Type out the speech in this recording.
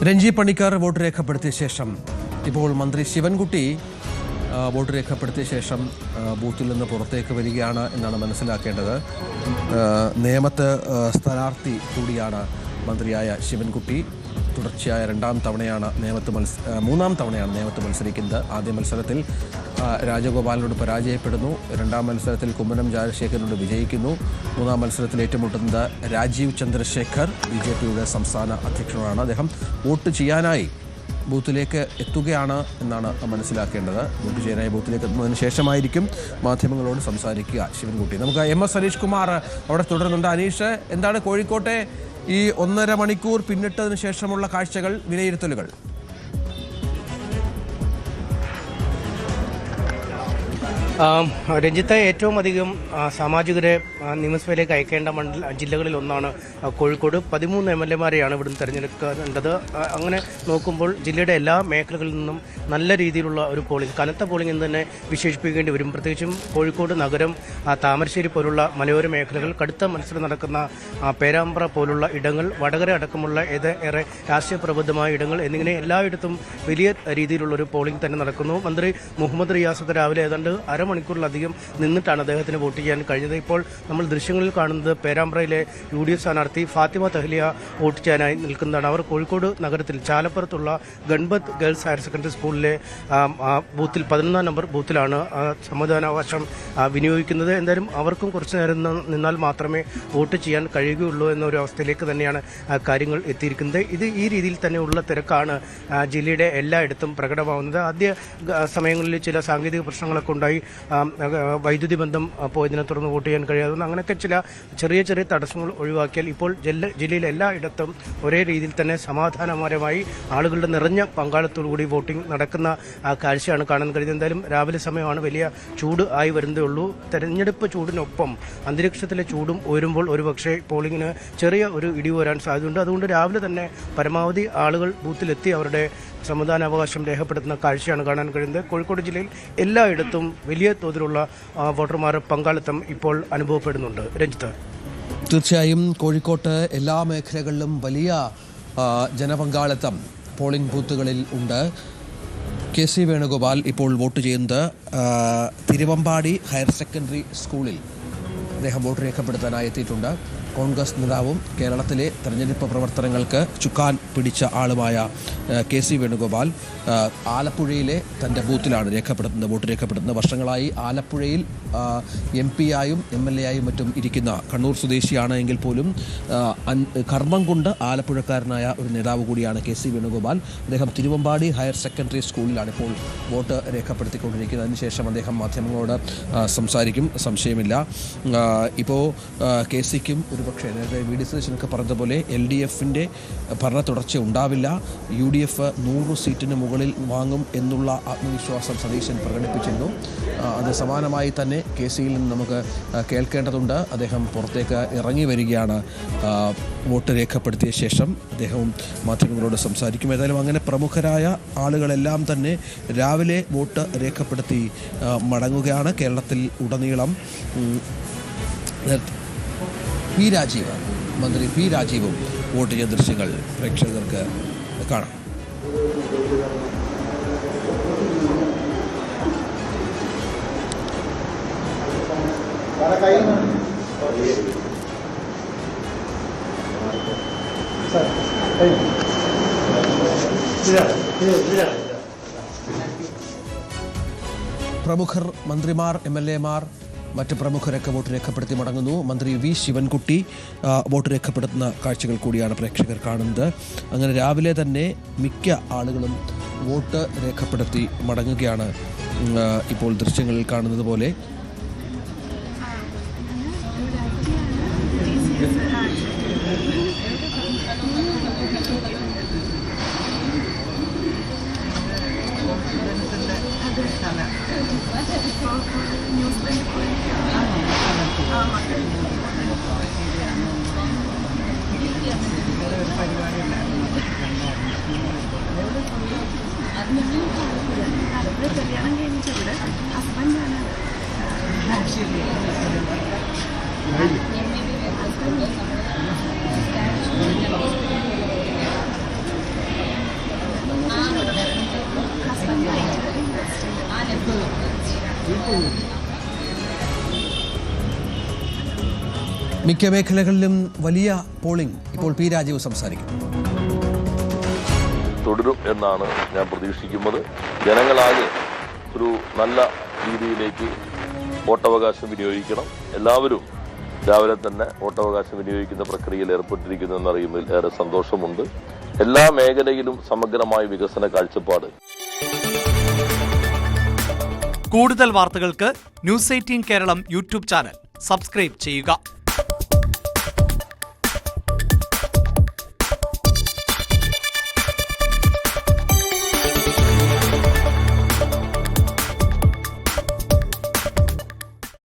Ranji Panicker vote രേഖപ്പെടുത്തിയ ശേഷം ഇപ്പോൾ മന്ത്രി ശിവൻകുട്ടി വോട്ട് രേഖപ്പെടുത്തിയ ശേഷം ബൂത്തിൽ നിന്ന് പുറത്തേക്ക് വരികയാണ് എന്നാണ് മനസ്സിലാക്കേണ്ടത്. നേമത്ത് സ്ഥാനാർത്ഥി കൂടിയാണ് മന്ത്രിയായ ശിവൻകുട്ടി. തുടർച്ചയായ മൂന്നാം തവണയാണ് നേമത്ത് മത്സരിക്കുന്നത്. ആദ്യ മത്സരത്തിൽ രാജഗോപാലിനോട് പരാജയപ്പെടുന്നു. രണ്ടാം മത്സരത്തിൽ കുമ്മനം രാജശേഖരനോട് വിജയിക്കുന്നു. മൂന്നാം മത്സരത്തിൽ ഏറ്റുമുട്ടുന്നത് രാജീവ് ചന്ദ്രശേഖർ, BJPയുടെ സംസ്ഥാന അധ്യക്ഷനാണ്. അദ്ദേഹം വോട്ട് ചെയ്യാനായി ബൂത്തിലേക്ക് എത്തുകയാണ് എന്നാണ് മനസ്സിലാക്കേണ്ടത്. വോട്ട് ചെയ്യാനായി ബൂത്തിലേക്ക് എത്തുന്നതിന് ശേഷമായിരിക്കും മാധ്യമങ്ങളോട് സംസാരിക്കുക ശിവൻകുട്ടി. നമുക്ക് MS അനീഷ് കുമാർ അവിടെ തുടരുന്നുണ്ട്. അനീഷ്, എന്താണ് കോഴിക്കോട്ടെ ഈ 1.5 മണിക്കൂർ പിന്നിട്ടതിന് ശേഷമുള്ള കാഴ്ചകൾ, വിലയിരുത്തലുകൾ? രഞ്ജിത്ത്, ഏറ്റവും അധികം സാമാജികരെ നിയമസഭയിലേക്ക് അയക്കേണ്ട ജില്ലകളിൽ ഒന്നാണ് കോഴിക്കോട്. 13 MLA-മാരെയാണ് ഇവിടുന്ന് തിരഞ്ഞെടുക്കേണ്ടത്. അങ്ങനെ നോക്കുമ്പോൾ ജില്ലയുടെ എല്ലാ മേഖലകളിൽ നിന്നും നല്ല രീതിയിലുള്ള ഒരു പോളിംഗ്, കനത്ത പോളിംഗ് എന്ന് തന്നെ വിശേഷിപ്പിക്കേണ്ടി വരും. പ്രത്യേകിച്ചും കോഴിക്കോട് നഗരം, താമരശ്ശേരി പോലുള്ള മലയോര മേഖലകൾ, കടുത്ത മത്സരം നടക്കുന്ന പേരാമ്പ്ര പോലുള്ള ഇടങ്ങൾ, വടകര അടക്കമുള്ള ഏറെ രാഷ്ട്രീയ പ്രബുദ്ധമായ ഇടങ്ങൾ എന്നിങ്ങനെ എല്ലായിടത്തും വലിയ രീതിയിലുള്ളൊരു പോളിംഗ് തന്നെ നടക്കുന്നു. മന്ത്രി മുഹമ്മദ് റിയാസ് രാവിലെ ഏതാണ്ട് അരമണിക്കൂറിലധികം നിന്നിട്ടാണ് അദ്ദേഹത്തിന് വോട്ട് ചെയ്യാൻ കഴിഞ്ഞത്. ഇപ്പോൾ നമ്മൾ ദൃശ്യങ്ങളിൽ കാണുന്നത് പേരാമ്പ്രയിലെ UDF സ്ഥാനാർത്ഥി ഫാത്തിമ തഹ്ലിയ വോട്ട് ചെയ്യാനായി നിൽക്കുന്നതാണ്. അവർ കോഴിക്കോട് നഗരത്തിൽ ചാലപ്പുറത്തുള്ള ഗൺപത് ഗേൾസ് ഹയർ സെക്കൻഡറി സ്കൂളിലെ ബൂത്തിൽ 11-ാം നമ്പർ ബൂത്തിലാണ് സമ്മതിദാനാവകാശം വിനിയോഗിക്കുന്നത്. എന്തായാലും അവർക്കും കുറച്ചു നേരം നിന്നാൽ മാത്രമേ വോട്ട് ചെയ്യാൻ കഴിയുകയുള്ളൂ എന്നൊരു അവസ്ഥയിലേക്ക് തന്നെയാണ് കാര്യങ്ങൾ എത്തിയിരിക്കുന്നത്. ഈ രീതിയിൽ തന്നെയുള്ള തിരക്കാണ് ജില്ലയുടെ എല്ലായിടത്തും പ്രകടമാവുന്നത്. ആദ്യ സമയങ്ങളിൽ ചില സാങ്കേതിക പ്രശ്നങ്ങളൊക്കെ ഉണ്ടായി, വൈദ്യുതി ബന്ധം പോയതിനെ തുടർന്ന് വോട്ട് ചെയ്യാൻ കഴിയാതെ അങ്ങനെയൊക്കെ ചില ചെറിയ തടസ്സങ്ങൾ ഒഴിവാക്കിയാൽ ഇപ്പോൾ ജില്ലയിലെ എല്ലായിടത്തും ഒരേ രീതിയിൽ തന്നെ സമാധാനപരമായി ആളുകളുടെ നിറഞ്ഞ പങ്കാളിത്തത്തോടുകൂടി വോട്ടിംഗ് നടക്കുന്ന കാഴ്ചയാണ് കാണാൻ കഴിയുന്നത്. എന്തായാലും രാവിലെ സമയമാണ്, വലിയ ചൂട് ആയി വരുന്നതേ ഉള്ളൂ. തെരഞ്ഞെടുപ്പ് ചൂടിനൊപ്പം അന്തരീക്ഷത്തിലെ ചൂടും ഉയരുമ്പോൾ ഒരുപക്ഷെ പോളിംഗിന് ചെറിയ ഒരു ഇടിവ് വരാൻ സാധ്യതയുണ്ട്. അതുകൊണ്ട് രാവിലെ തന്നെ പരമാവധി ആളുകൾ ബൂത്തിലെത്തി അവരുടെ സമ്മതിദാനാവകാശം രേഖപ്പെടുത്തുന്ന കാഴ്ചയാണ് കാണാൻ കഴിയുന്നത്. കോഴിക്കോട് ജില്ലയിൽ എല്ലായിടത്തും വലിയ തോതിലുള്ള വോട്ടർമാരുടെ പങ്കാളിത്തം ഇപ്പോൾ അനുഭവപ്പെടുന്നുണ്ട്. രഞ്ജിത്ത്, തീർച്ചയായും കോഴിക്കോട്ട് എല്ലാ മേഖലകളിലും വലിയ ജനപങ്കാളിത്തം പോളിംഗ് ബൂത്തുകളിൽ ഉണ്ട്. KC വേണുഗോപാൽ ഇപ്പോൾ വോട്ട് ചെയ്യുന്നത് തിരുവമ്പാടി ഹയർ സെക്കൻഡറി സ്കൂളിൽ. അദ്ദേഹം വോട്ട് രേഖപ്പെടുത്താനായി എത്തിയിട്ടുണ്ട്. കോൺഗ്രസ് നേതാവും കേരളത്തിലെ തെരഞ്ഞെടുപ്പ് പ്രവർത്തനങ്ങൾക്ക് ചുക്കാൻ പിടിച്ച ആളുമായ KC വേണുഗോപാൽ ആലപ്പുഴയിലെ തൻ്റെ ബൂത്തിലാണ് വോട്ട് രേഖപ്പെടുത്തുന്നത്. വർഷങ്ങളായി ആലപ്പുഴയിൽ MP-യായും MLA-യായും മറ്റും ഇരിക്കുന്ന കണ്ണൂർ സ്വദേശിയാണ് എങ്കിൽ പോലും കർമ്മം കൊണ്ട് ആലപ്പുഴക്കാരനായ ഒരു നേതാവ് കൂടിയാണ് KC വേണുഗോപാൽ. അദ്ദേഹം തിരുവമ്പാടി ഹയർ സെക്കൻഡറി സ്കൂളിലാണ് ഇപ്പോൾ വോട്ട് രേഖപ്പെടുത്തിക്കൊണ്ടിരിക്കുന്നത്. അതിനുശേഷം അദ്ദേഹം മാധ്യമങ്ങളോട് സംസാരിക്കും, സംശയമില്ല. ഇപ്പോൾ KC-ക്കും ഒരുപക്ഷെ നേരത്തെ VD സതീശനൊക്കെ പറഞ്ഞതുപോലെ LDF-ന്റെ ഭരണ തുടർച്ച ഉണ്ടാവില്ല, UDF 100 സീറ്റിന് മുകളിൽ വാങ്ങും എന്നുള്ള ആത്മവിശ്വാസം സതീശൻ പ്രകടിപ്പിച്ചിരുന്നു. അത് സമാനമായി തന്നെ KC-യിൽ നിന്ന് നമുക്ക് കേൾക്കേണ്ടതുണ്ട്. അദ്ദേഹം പുറത്തേക്ക് ഇറങ്ങി വരികയാണ്. വോട്ട് രേഖപ്പെടുത്തിയ ശേഷം അദ്ദേഹവും മാധ്യമങ്ങളോട് സംസാരിക്കും. ഏതായാലും അങ്ങനെ പ്രമുഖരായ ആളുകളെല്ലാം തന്നെ രാവിലെ വോട്ട് രേഖപ്പെടുത്തി മടങ്ങുകയാണ്. കേരളത്തിൽ ഉടനീളം മന്ത്രി P. രാജീവും വോട്ട് ചെയ്ത ദൃശ്യങ്ങൾ പ്രേക്ഷകർക്ക് കാണാം. പ്രമുഖർ, മന്ത്രിമാർ, MLA-മാർ, മറ്റ് പ്രമുഖരൊക്കെ വോട്ട് രേഖപ്പെടുത്തി മടങ്ങുന്നു. മന്ത്രി V. ശിവൻകുട്ടി വോട്ട് രേഖപ്പെടുത്തുന്ന കാഴ്ചകൾ കൂടിയാണ് പ്രേക്ഷകർ കാണുന്നത്. അങ്ങനെ രാവിലെ തന്നെ മിക്ക ആളുകളും വോട്ട് രേഖപ്പെടുത്തി മടങ്ങുകയാണ്. ഇപ്പോൾ ദൃശ്യങ്ങളിൽ കാണുന്നത് പോലെ കല്യാണം കഴിഞ്ഞിട്ട് ഹസ്ബൻഡാണ്. മിക്ക മേഖലകളിലും വലിയ പോളിംഗ്. ഇപ്പോൾ പി രാജീവ് സംസാരിക്കും. തുടരും എന്നാണ് ഞാൻ പ്രതീക്ഷിക്കുന്നത്. ജനങ്ങളാകെ ഒരു നല്ല രീതിയിലേക്ക് വോട്ടവകാശം വിനിയോഗിക്കണം. എല്ലാവരും രാവിലെ തന്നെ വോട്ടവകാശം വിനിയോഗിക്കുന്ന പ്രക്രിയയിൽ ഏർപ്പെട്ടിരിക്കുന്നു എന്നറിയുന്നതിൽ ഏറെ സന്തോഷമുണ്ട്. എല്ലാ മേഖലയിലും സമഗ്രമായ വികസന കാഴ്ചപ്പാട്. കൂടുതൽ വാർത്തകൾക്ക് news 18 Keralam YouTube channel subscribe ചെയ്യുക.